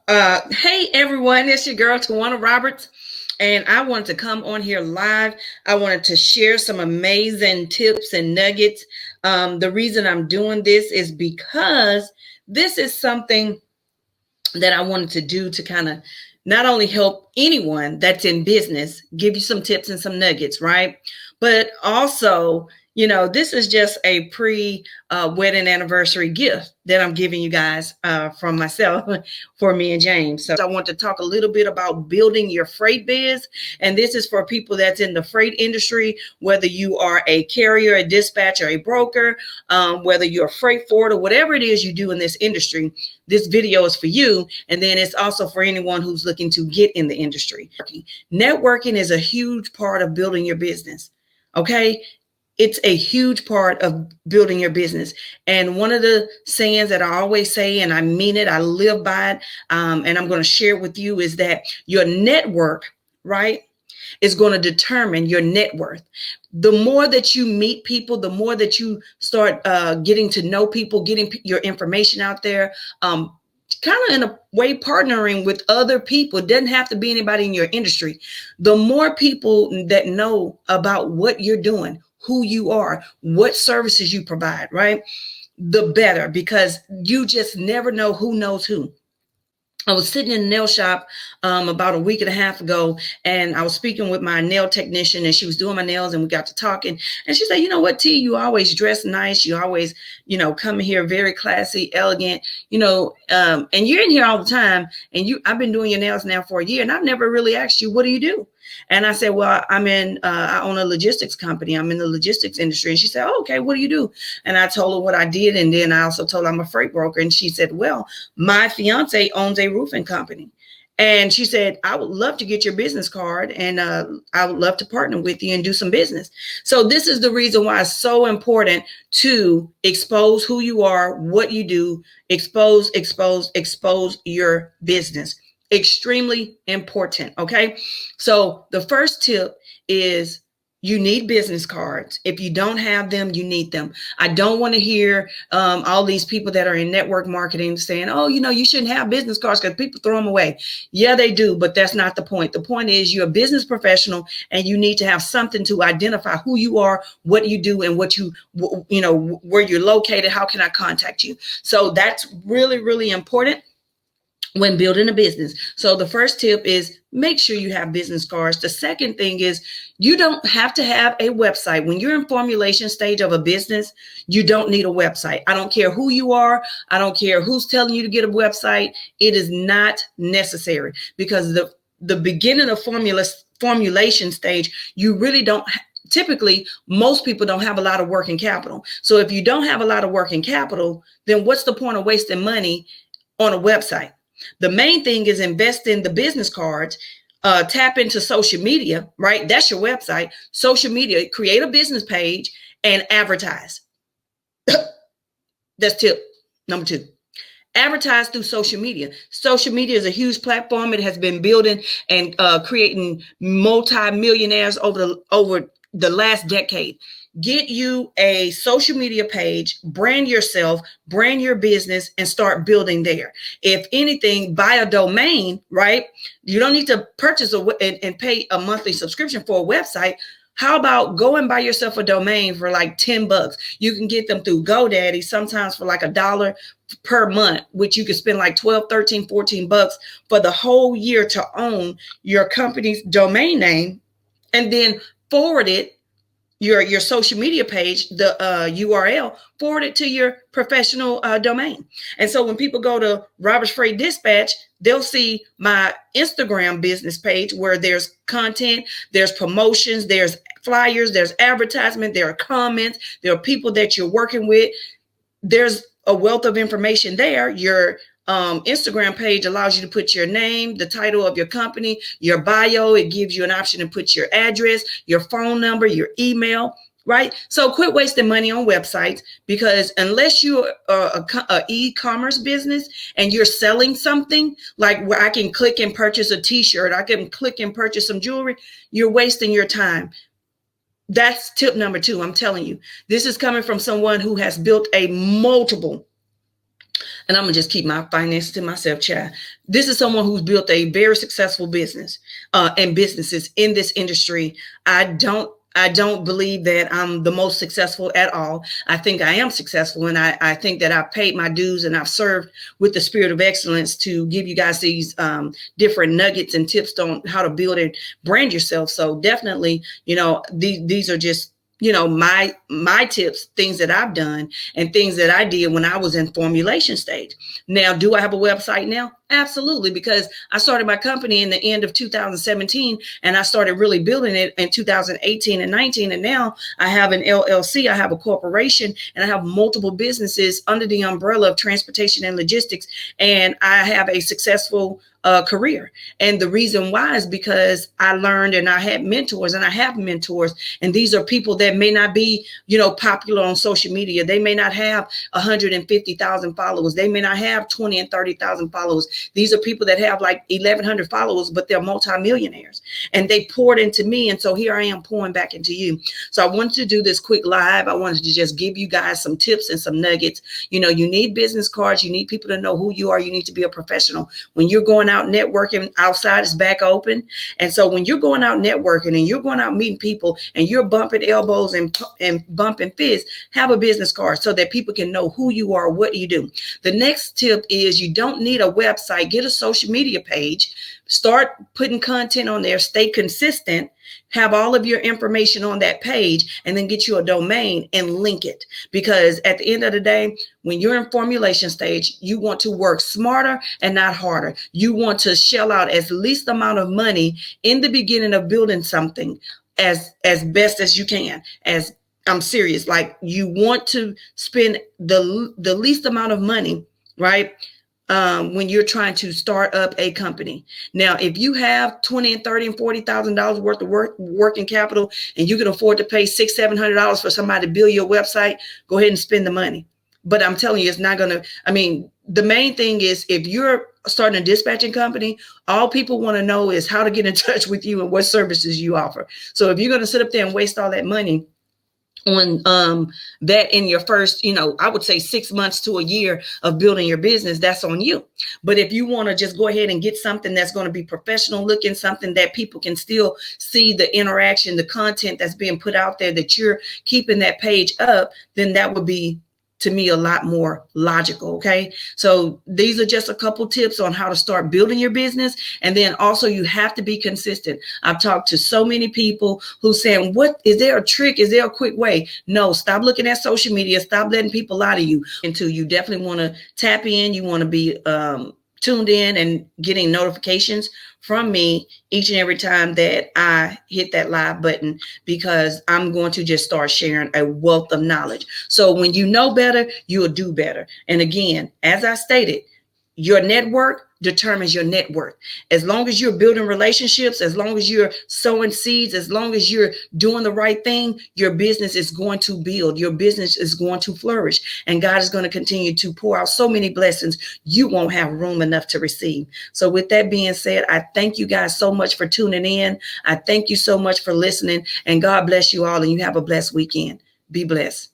Hey everyone, it's your girl Tawana Roberts, and I wanted to come on here live. I wanted to share some amazing tips and nuggets. The reason I'm doing this is because this is something that I wanted to do to kind of not only help anyone that's in business, give you some tips and some nuggets, right? But also, this is just a wedding anniversary gift that I'm giving you guys from myself for me and James. So I want to talk a little bit about building your freight biz. And this is for people that's in the freight industry, whether you are a carrier, a dispatcher, a broker, whether you're a freight forwarder, whatever it is you do in this industry, this video is for you. And then it's also for anyone who's looking to get in the industry. Networking is a huge part of building your business. Okay. It's a huge part of building your business. And one of the sayings that I always say, and I mean it, I live by it, and I'm going to share it with you, is that your network, right, is going to determine your net worth. The more that you meet people, the more that you start getting to know people, getting your information out there, kind of in a way partnering with other people. It doesn't have to be anybody in your industry. The more people that know about what you're doing, who you are, what services you provide, right, the better, because you just never know who knows who. I was sitting in a nail shop about a week and a half ago, and I was speaking with my nail technician, and she was doing my nails, and we got to talking. And she said, "You know what, T, you always dress nice. You always, come here very classy, elegant, and you're in here all the time. And I've been doing your nails now for a year, and I've never really asked you, what do you do?" And I said, "Well, I own a logistics company. I'm in the logistics industry." And she said, "Oh, okay, what do you do?" And I told her what I did. And then I also told her I'm a freight broker. And she said, "Well, my fiance owns a roofing company." And she said, "I would love to get your business card, and I would love to partner with you and do some business." So this is the reason why it's so important to expose who you are, what you do, expose your business. Extremely important. Okay. So the first tip is you need business cards. If you don't have them, you need them. I don't want to hear all these people that are in network marketing saying, "Oh, you shouldn't have business cards because people throw them away." Yeah, they do, but that's not the point. The point is you're a business professional and you need to have something to identify who you are, what you do, and where you're located. How can I contact you? So that's really, really important when building a business. So the first tip is make sure you have business cards. The second thing is you don't have to have a website. When you're in formulation stage of a business, you don't need a website. I don't care who you are. I don't care who's telling you to get a website. It is not necessary, because the beginning of formulation stage, you really don't typically, most people don't have a lot of working capital. So if you don't have a lot of working capital, then what's the point of wasting money on a website? The main thing is invest in the business cards, tap into social media, right? That's your website. Social media, create a business page and advertise. That's tip number 2. Advertise through social media. Social media is a huge platform. It has been building and creating multi-millionaires over the last decade. Get you a social media page, brand yourself, brand your business, and start building there. If anything, buy a domain, right? You don't need to purchase and pay a monthly subscription for a website. How about go and buy yourself a domain for like $10? You can get them through GoDaddy, sometimes for like $1 per month, which you can spend like 12, 13, 14 bucks for the whole year to own your company's domain name, and then forward it, your social media page, the URL, forward it to your professional domain. And so when people go to Robert's Freight Dispatch, they'll see my Instagram business page where there's content, there's promotions, there's flyers, there's advertisement, there are comments, there are people that you're working with. There's a wealth of information there. Your Instagram page allows you to put your name, the title of your company, your bio. It gives you an option to put your address, your phone number, your email, right? So quit wasting money on websites, because unless you're a e-commerce business and you're selling something like where I can click and purchase a t-shirt, I can click and purchase some jewelry, you're wasting your time. That's tip number 2. I'm telling you, this is coming from someone who has built a multiple and I'm gonna just keep my finances to myself, child. This is someone who's built a very successful business and businesses in this industry. I don't believe that I'm the most successful at all. I think I am successful, and I think that I've paid my dues and I've served with the spirit of excellence to give you guys these different nuggets and tips on how to build and brand yourself. So definitely, these are just my tips, things that I've done and things that I did when I was in formulation stage. Now, do I have a website now? Absolutely, because I started my company in the end of 2017 and I started really building it in 2018 and 19. And now I have an LLC, I have a corporation, and I have multiple businesses under the umbrella of transportation and logistics. And I have a successful career. And the reason why is because I learned and I had mentors and I have mentors. And these are people that may not be, popular on social media. They may not have 150,000 followers. They may not have 20 and 30,000 followers. These are people that have like 1,100 followers, but they're multimillionaires and they poured into me. And so here I am pouring back into you. So I wanted to do this quick live. I wanted to just give you guys some tips and some nuggets. You need business cards. You need people to know who you are. You need to be a professional. When you're going out networking, outside is back open. And so when you're going out networking and you're going out meeting people and you're bumping elbows and bumping fists, have a business card so that people can know who you are, what you do. The next tip is you don't need a website. Get a social media page. Start putting content on there. Stay consistent. Have all of your information on that page and then get you a domain and link it. Because at the end of the day, when you're in formulation stage, you want to work smarter and not harder. You want to shell out as least amount of money in the beginning of building something as best as you can. As I'm serious, like you want to spend the least amount of money, right? When you're trying to start up a company. Now, if you have 20 and 30 and $40,000 worth of working capital and you can afford to pay $600-700 for somebody to build your website, go ahead and spend the money. But I'm telling you, it's not going to, the main thing is if you're starting a dispatching company, all people want to know is how to get in touch with you and what services you offer. So if you're going to sit up there and waste all that money on that in your first, I would say 6 months to a year of building your business, that's on you. But if you want to just go ahead and get something that's going to be professional looking, something that people can still see the interaction, the content that's being put out there, that you're keeping that page up, then that would be, to me, a lot more logical. Okay. So these are just a couple tips on how to start building your business. And then also you have to be consistent. I've talked to so many people who saying, what, is there a trick? Is there a quick way? No, stop looking at social media. Stop letting people lie to you. Until you definitely want to tap in. You want to be tuned in and getting notifications from me each and every time that I hit that live button, because I'm going to just start sharing a wealth of knowledge. So when you know better, you will do better. And again, as I stated, your network determines your net worth. As long as you're building relationships, as long as you're sowing seeds, as long as you're doing the right thing, your business is going to build. Your business is going to flourish. And God is going to continue to pour out so many blessings you won't have room enough to receive. So with that being said, I thank you guys so much for tuning in. I thank you so much for listening. And God bless you all, and you have a blessed weekend. Be blessed.